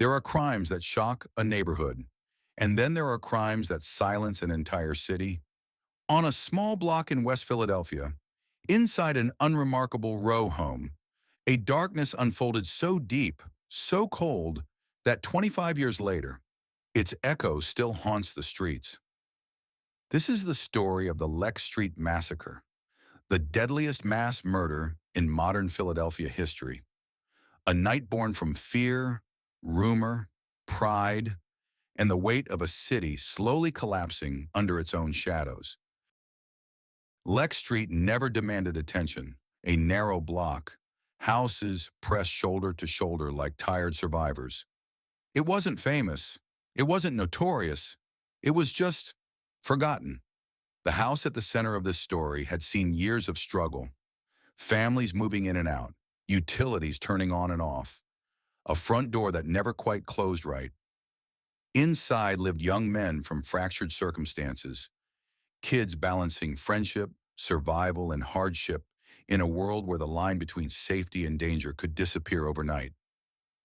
There are crimes that shock a neighborhood, and then there are crimes that silence an entire city. On a small block in West Philadelphia, inside an unremarkable row home, a darkness unfolded so deep, so cold, that 25 years later, its echo still haunts the streets. This is the story of the Lex Street Massacre, the deadliest mass murder in modern Philadelphia history. A night born from fear, rumor, pride, and the weight of a city slowly collapsing under its own shadows. Lex Street never demanded attention, a narrow block, houses pressed shoulder to shoulder like tired survivors. It wasn't famous, it wasn't notorious, it was just forgotten. The house at the center of this story had seen years of struggle, families moving in and out, utilities turning on and off, a front door that never quite closed right. Inside lived young men from fractured circumstances, kids balancing friendship, survival, and hardship in a world where the line between safety and danger could disappear overnight.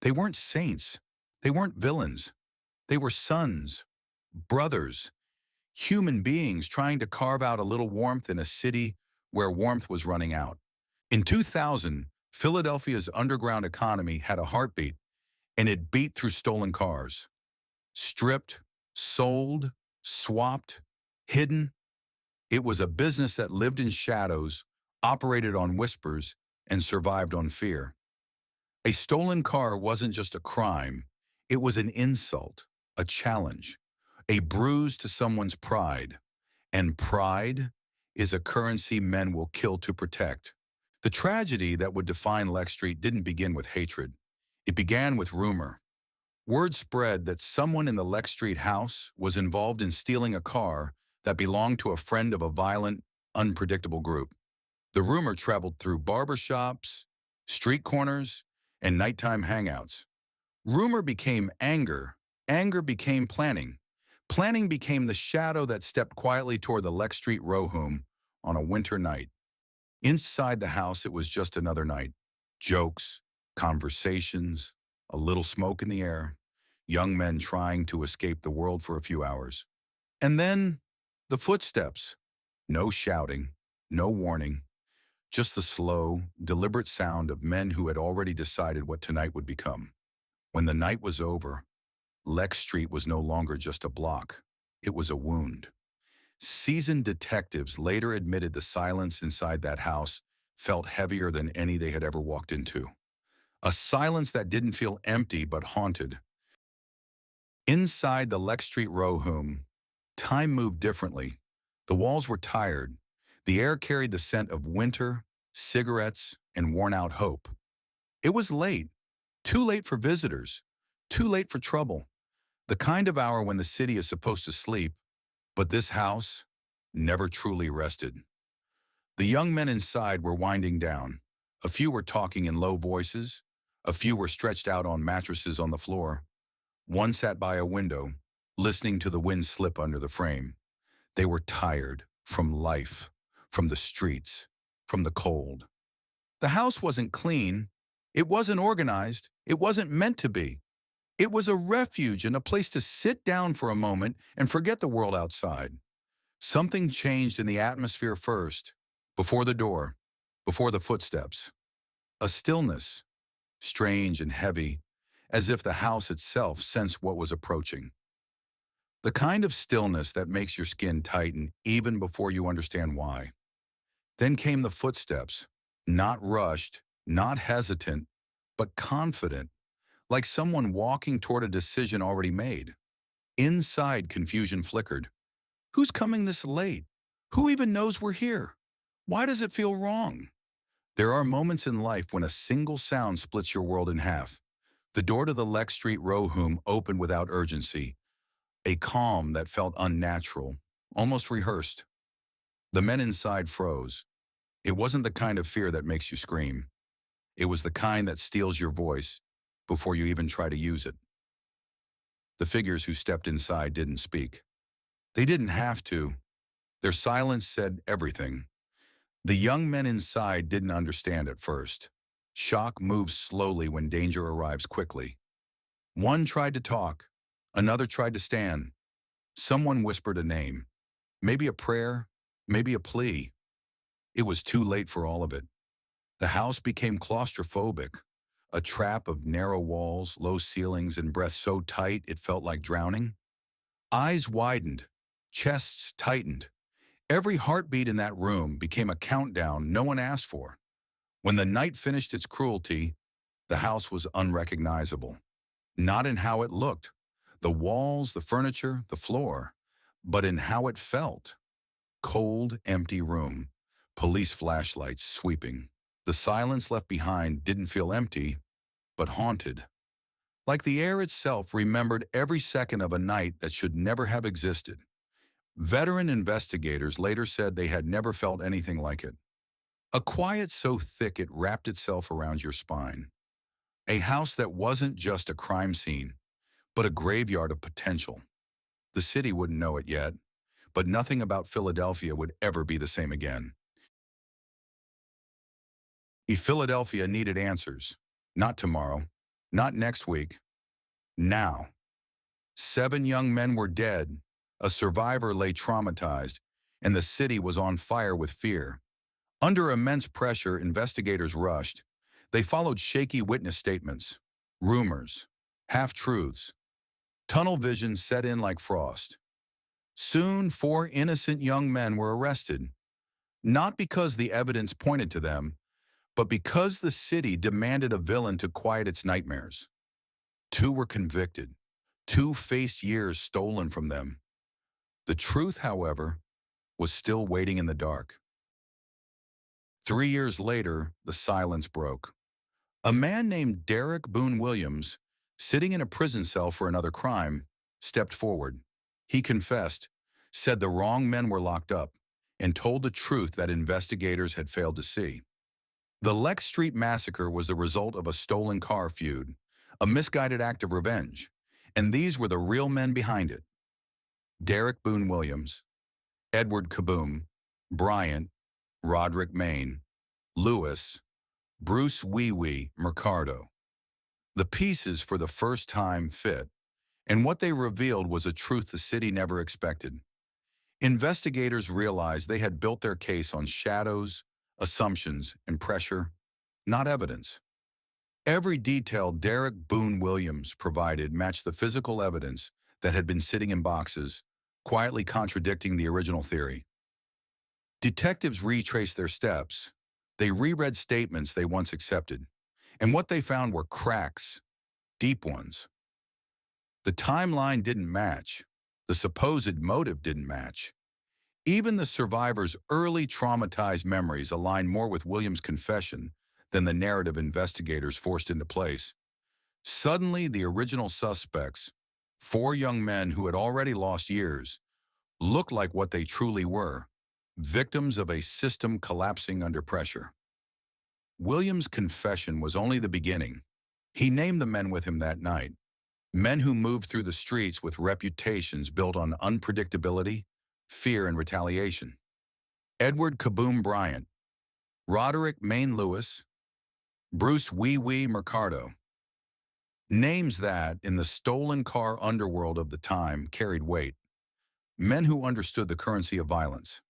They weren't saints. They weren't villains. They were sons, brothers, human beings trying to carve out a little warmth in a city where warmth was running out. In 2000, Philadelphia's underground economy had a heartbeat, and it beat through stolen cars. Stripped, sold, swapped, hidden. It was a business that lived in shadows, operated on whispers, and survived on fear. A stolen car wasn't just a crime, it was an insult, a challenge, a bruise to someone's pride. And pride is a currency men will kill to protect. The tragedy that would define Lex Street didn't begin with hatred. It began with rumor. Word spread that someone in the Lex Street house was involved in stealing a car that belonged to a friend of a violent, unpredictable group. The rumor traveled through barbershops, street corners, and nighttime hangouts. Rumor became anger. Anger became planning. Planning became the shadow that stepped quietly toward the Lex Street row home on a winter night. Inside the house, it was just another night. Jokes, conversations, a little smoke in the air, young men trying to escape the world for a few hours. And then, the footsteps. No shouting, no warning, just the slow, deliberate sound of men who had already decided what tonight would become. When the night was over, Lex Street was no longer just a block. It was a wound. Seasoned detectives later admitted the silence inside that house felt heavier than any they had ever walked into. A silence that didn't feel empty but haunted. Inside the Lex Street row home, time moved differently. The walls were tired. The air carried the scent of winter, cigarettes, and worn-out hope. It was late. Too late for visitors. Too late for trouble. The kind of hour when the city is supposed to sleep, but this house never truly rested. The young men inside were winding down. A few were talking in low voices. A few were stretched out on mattresses on the floor. One sat by a window, listening to the wind slip under the frame. They were tired from life, from the streets, from the cold. The house wasn't clean. It wasn't organized. It wasn't meant to be. It was a refuge and a place to sit down for a moment and forget the world outside. Something changed in the atmosphere first, before the door, before the footsteps. A stillness, strange and heavy, as if the house itself sensed what was approaching. The kind of stillness that makes your skin tighten even before you understand why. Then came the footsteps, not rushed, not hesitant, but confident, like someone walking toward a decision already made. Inside, confusion flickered. Who's coming this late? Who even knows we're here? Why does it feel wrong? There are moments in life when a single sound splits your world in half. The door to the Lex Street row home opened without urgency, a calm that felt unnatural, almost rehearsed. The men inside froze. It wasn't the kind of fear that makes you scream. It was the kind that steals your voice before you even try to use it. The figures who stepped inside didn't speak. They didn't have to. Their silence said everything. The young men inside didn't understand at first. Shock moves slowly when danger arrives quickly. One tried to talk, another tried to stand. Someone whispered a name, maybe a prayer, maybe a plea. It was too late for all of it. The house became claustrophobic, a trap of narrow walls, low ceilings, and breath so tight it felt like drowning. Eyes widened, chests tightened. Every heartbeat in that room became a countdown no one asked for. When the night finished its cruelty, the house was unrecognizable. Not in how it looked, the walls, the furniture, the floor, but in how it felt. Cold, empty room, police flashlights sweeping. The silence left behind didn't feel empty, but haunted. Like the air itself remembered every second of a night that should never have existed. Veteran investigators later said they had never felt anything like it. A quiet so thick it wrapped itself around your spine. A house that wasn't just a crime scene, but a graveyard of potential. The city wouldn't know it yet, but nothing about Philadelphia would ever be the same again. If Philadelphia needed answers, not tomorrow, not next week, now. 7 young men were dead, a survivor lay traumatized, and the city was on fire with fear. Under immense pressure, investigators rushed. They followed shaky witness statements, rumors, half-truths. Tunnel vision set in like frost. Soon, 4 innocent young men were arrested, not because the evidence pointed to them, but because the city demanded a villain to quiet its nightmares. 2 were convicted. 2 faced years stolen from them. The truth, however, was still waiting in the dark. 3 years later, the silence broke. A man named Derek Boone Williams, sitting in a prison cell for another crime, stepped forward. He confessed, said the wrong men were locked up, and told the truth that investigators had failed to see. The Lex Street Massacre was the result of a stolen car feud, a misguided act of revenge, and these were the real men behind it. Derek Boone Williams, Edward Kaboom, Bryant, Roderick Maine, Lewis, Bruce Wee Wee Mercado. The pieces for the first time fit, and what they revealed was a truth the city never expected. Investigators realized they had built their case on shadows, assumptions, and pressure, not evidence. Every detail Derek Boone Williams provided matched the physical evidence that had been sitting in boxes, quietly contradicting the original theory. Detectives retraced their steps. They reread statements they once accepted, and what they found were cracks, deep ones. The timeline didn't match. The supposed motive didn't match. Even the survivor's early traumatized memories aligned more with Williams' confession than the narrative investigators forced into place. Suddenly, the original suspects, 4 young men who had already lost years, looked like what they truly were, victims of a system collapsing under pressure. Williams' confession was only the beginning. He named the men with him that night, men who moved through the streets with reputations built on unpredictability, fear, and retaliation. Edward Kaboom Bryant, Roderick Maine Lewis, Bruce Wee Wee Mercado. Names that, in the stolen car underworld of the time, carried weight. Men who understood the currency of violence.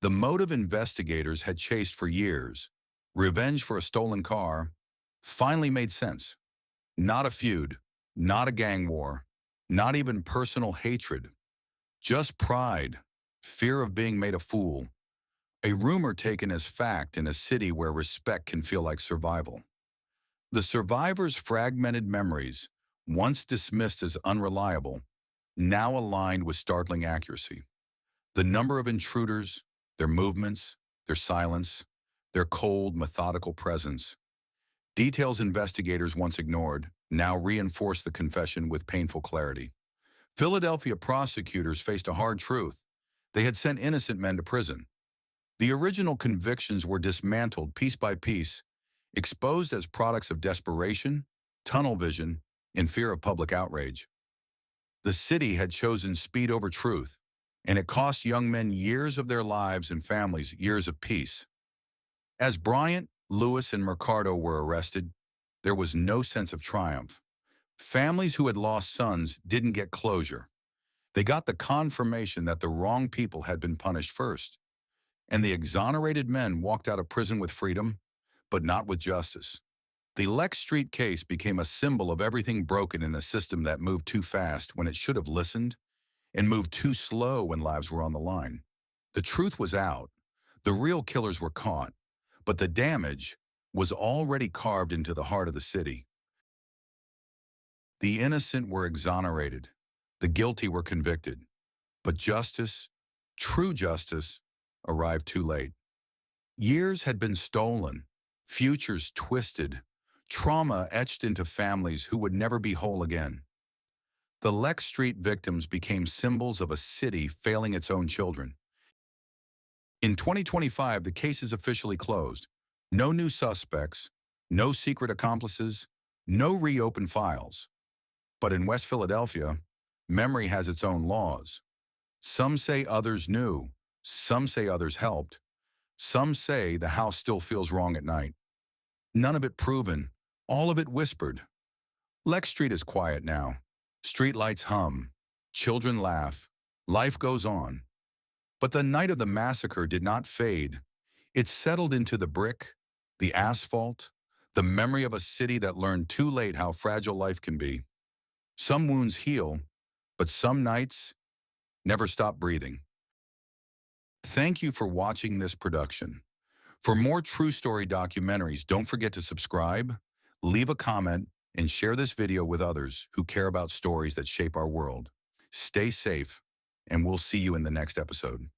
The motive investigators had chased for years, revenge for a stolen car, finally made sense. Not a feud, not a gang war, not even personal hatred. Just pride, fear of being made a fool. A rumor taken as fact in a city where respect can feel like survival. The survivors' fragmented memories, once dismissed as unreliable, now aligned with startling accuracy. The number of intruders, their movements, their silence, their cold, methodical presence. Details investigators once ignored now reinforced the confession with painful clarity. Philadelphia prosecutors faced a hard truth. They had sent innocent men to prison. The original convictions were dismantled piece by piece, exposed as products of desperation, tunnel vision, and fear of public outrage. The city had chosen speed over truth, and it cost young men years of their lives and families years of peace. As Bryant, Lewis, and Mercado were arrested, there was no sense of triumph, Families who had lost sons didn't get closure. They got the confirmation that the wrong people had been punished first. And the exonerated men walked out of prison with freedom, but not with justice. The Lex Street case became a symbol of everything broken in a system that moved too fast when it should have listened and moved too slow when lives were on the line. The truth was out. The real killers were caught, but the damage was already carved into the heart of the city. The innocent were exonerated. The guilty were convicted. But justice, true justice, arrived too late. Years had been stolen, futures twisted, trauma etched into families who would never be whole again. The Lex Street victims became symbols of a city failing its own children. In 2025, the case is officially closed. No new suspects, no secret accomplices, no reopened files. But in West Philadelphia, memory has its own laws. Some say others knew, some say others helped, some say the house still feels wrong at night. None of it proven, all of it whispered. Lex Street is quiet now. Streetlights hum, children laugh, life goes on. But the night of the massacre did not fade. It settled into the brick, the asphalt, the memory of a city that learned too late how fragile life can be. Some wounds heal, but some nights never stop breathing. Thank you for watching this production. For more true story documentaries, don't forget to subscribe, leave a comment, and share this video with others who care about stories that shape our world. Stay safe, and we'll see you in the next episode.